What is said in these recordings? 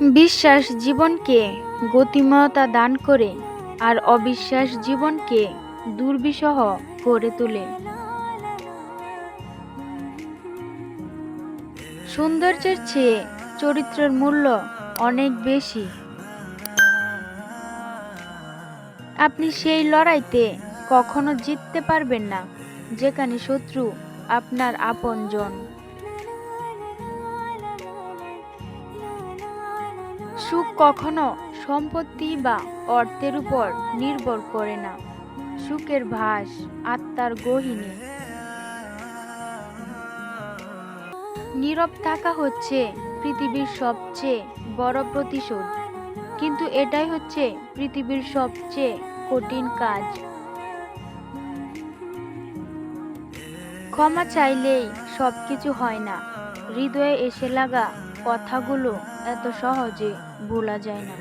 বিশ্বাস জীবনকে গতিময়তা দান করে আর অবিশ্বাস জীবনকে দুর্বিষহ করে তোলে। সৌন্দর্যের চেয়ে চরিত্রের মূল্য অনেক বেশি। আপনি সেই লড়াইতে কখনো জিততে পারবেন না যেখানে শত্রু আপনার আপনজন। সুখ কখনো সম্পত্তি বা অর্থের উপর নির্ভর করে না। সুখের ভাস আত্মার গহীনে। নীরব থাকা হচ্ছে পৃথিবীর সবচেয়ে বড় প্রতিশোধ, কিন্তু এটাই হচ্ছে পৃথিবীর সবচেয়ে কঠিন কাজ। ক্ষমা চাইলেই সবকিছু হয় না। হৃদয়ে এসে লাগা কথাগুলো এত সহজে ভোলা যায় না।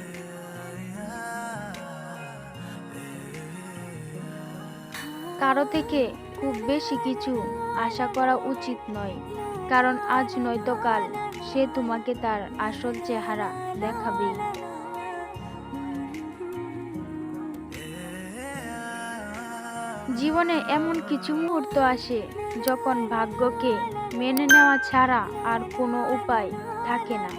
কারো থেকে খুব বেশি কিছু আশা করা উচিত নয়, কারণ আজ নয়তো কাল সে তোমাকে তার আসল চেহারা দেখাবেই। জীবনে এমন কিছু মুহূর্ত আসে যখন ভাগ্যকে মেনে নেওয়া ছাড়া আর কোনো উপায় থাকে না।